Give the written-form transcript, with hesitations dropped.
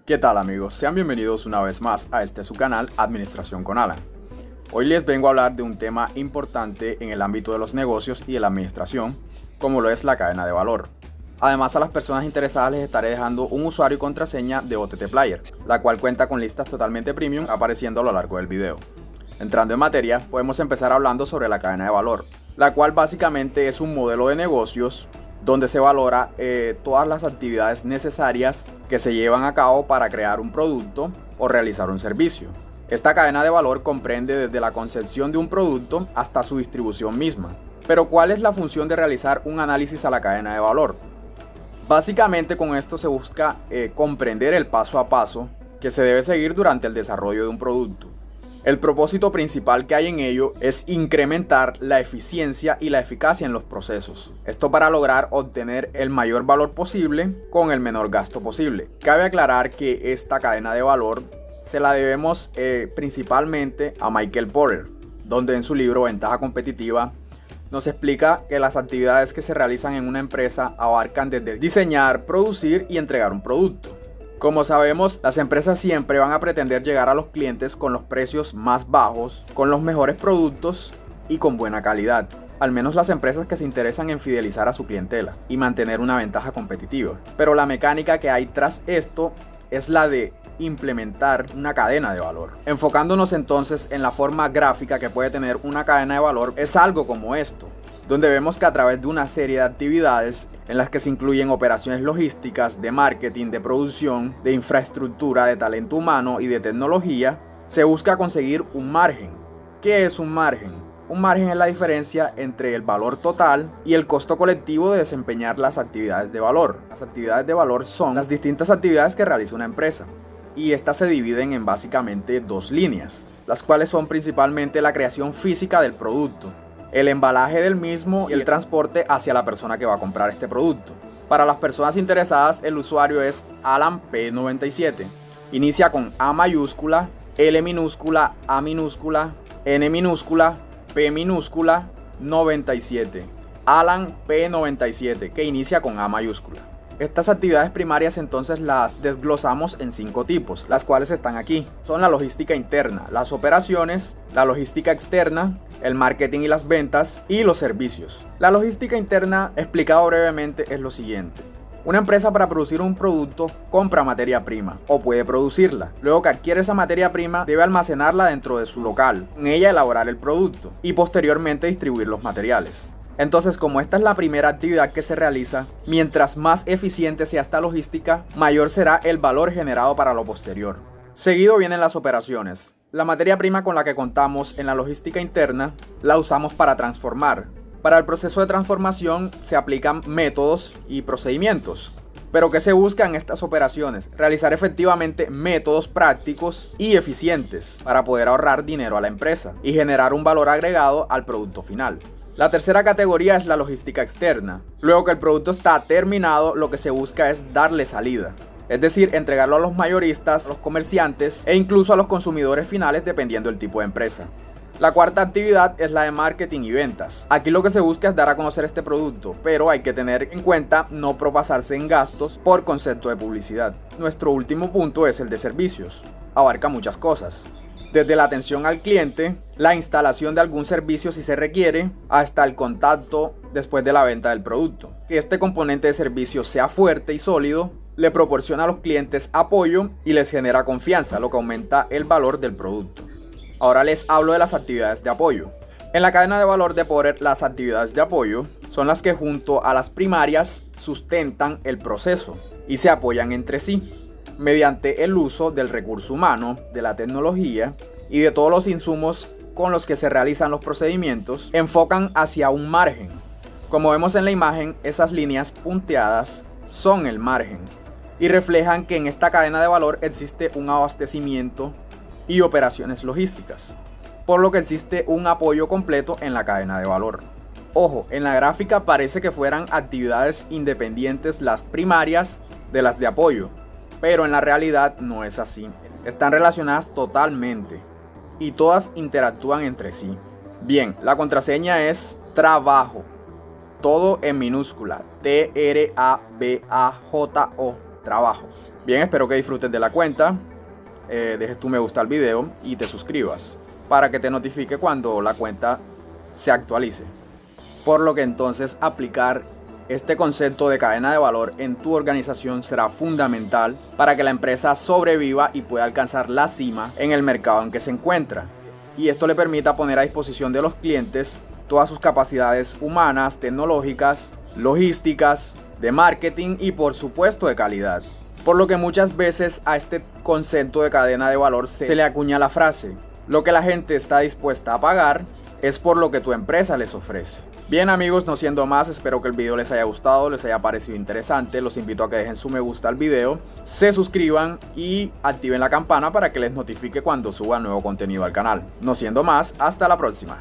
¿Qué tal amigos? Sean bienvenidos una vez más a su canal Administración con Alan. Hoy les vengo a hablar de un tema importante en el ámbito de los negocios y de la administración, como lo es la cadena de valor. Además, a las personas interesadas les estaré dejando un usuario y contraseña de OTT Player, la cual cuenta con listas totalmente premium apareciendo a lo largo del video. Entrando en materia, podemos empezar hablando sobre la cadena de valor, la cual básicamente es un modelo de negocios donde se valora todas las actividades necesarias que se llevan a cabo para crear un producto o realizar un servicio. Esta cadena de valor comprende desde la concepción de un producto hasta su distribución misma. Pero ¿cuál es la función de realizar un análisis a la cadena de valor? Básicamente con esto se busca comprender el paso a paso que se debe seguir durante el desarrollo de un producto. El propósito principal que hay en ello es incrementar la eficiencia y la eficacia en los procesos. Esto para lograr obtener el mayor valor posible con el menor gasto posible. Cabe aclarar que esta cadena de valor se la debemos principalmente a Michael Porter, donde en su libro Ventaja Competitiva nos explica que las actividades que se realizan en una empresa abarcan desde diseñar, producir y entregar un producto. Como sabemos, las empresas siempre van a pretender llegar a los clientes con los precios más bajos, con los mejores productos y con buena calidad. Al menos las empresas que se interesan en fidelizar a su clientela y mantener una ventaja competitiva. Pero la mecánica que hay tras esto es la de implementar una cadena de valor. Enfocándonos entonces en la forma gráfica que puede tener una cadena de valor, es algo como esto, donde vemos que a través de una serie de actividades en las que se incluyen operaciones logísticas, de marketing, de producción, de infraestructura, de talento humano y de tecnología, se busca conseguir un margen. ¿Qué es un margen? Un margen es la diferencia entre el valor total y el costo colectivo de desempeñar las actividades de valor. Las actividades de valor son las distintas actividades que realiza una empresa, y estas se dividen en básicamente dos líneas, las cuales son principalmente la creación física del producto, el embalaje del mismo y el transporte hacia la persona que va a comprar este producto. Para las personas interesadas, el usuario es Alan P97. Inicia con A mayúscula, L minúscula, A minúscula, N minúscula, P minúscula, 97. Alan P97, que inicia con A mayúscula. Estas actividades primarias entonces las desglosamos en 5 tipos, las cuales están aquí. Son la logística interna, las operaciones, la logística externa, el marketing y las ventas y los servicios. La logística interna, explicado brevemente, es lo siguiente. Una empresa para producir un producto compra materia prima o puede producirla. Luego que adquiere esa materia prima debe almacenarla dentro de su local, con ella elaborar el producto y posteriormente distribuir los materiales. Entonces, como esta es la primera actividad que se realiza, mientras más eficiente sea esta logística, mayor será el valor generado para lo posterior. Seguido vienen las operaciones. La materia prima con la que contamos en la logística interna la usamos para transformar. Para el proceso de transformación se aplican métodos y procedimientos. Pero ¿qué se busca en estas operaciones? Realizar efectivamente métodos prácticos y eficientes para poder ahorrar dinero a la empresa y generar un valor agregado al producto final. La tercera categoría es la logística externa. Luego que el producto está terminado, lo que se busca es darle salida. Es decir, entregarlo a los mayoristas, a los comerciantes e incluso a los consumidores finales dependiendo del tipo de empresa. La cuarta actividad es la de marketing y ventas. Aquí lo que se busca es dar a conocer este producto, pero hay que tener en cuenta no propasarse en gastos por concepto de publicidad. Nuestro último punto es el de servicios. Abarca muchas cosas. Desde la atención al cliente, la instalación de algún servicio si se requiere, hasta el contacto después de la venta del producto. Que este componente de servicio sea fuerte y sólido, le proporciona a los clientes apoyo y les genera confianza, lo que aumenta el valor del producto. Ahora les hablo de las actividades de apoyo. En la cadena de valor de Porter, las actividades de apoyo son las que junto a las primarias sustentan el proceso y se apoyan entre sí mediante el uso del recurso humano, de la tecnología y de todos los insumos con los que se realizan los procedimientos, enfocan hacia un margen. Como vemos en la imagen, esas líneas punteadas son el margen y reflejan que en esta cadena de valor existe un abastecimiento y operaciones logísticas, por lo que existe un apoyo completo en la cadena de valor. Ojo, en la gráfica parece que fueran actividades independientes las primarias de las de apoyo, pero en la realidad no es así. Están relacionadas totalmente y todas interactúan entre sí. Bien, la contraseña es trabajo, todo en minúscula, TRABAJO, trabajo. Bien, espero que disfrutes de la cuenta, dejes tu me gusta al video y te suscribas para que te notifique cuando la cuenta se actualice. Por lo que entonces aplicar este concepto de cadena de valor en tu organización será fundamental para que la empresa sobreviva y pueda alcanzar la cima en el mercado en que se encuentra. Y esto le permita poner a disposición de los clientes todas sus capacidades humanas, tecnológicas, logísticas, de marketing y por supuesto de calidad. Por lo que muchas veces a este concepto de cadena de valor se le acuña la frase: lo que la gente está dispuesta a pagar es por lo que tu empresa les ofrece. Bien amigos, no siendo más, espero que el video les haya gustado, les haya parecido interesante. Los invito a que dejen su me gusta al video, se suscriban y activen la campana para que les notifique cuando suba nuevo contenido al canal. No siendo más, hasta la próxima.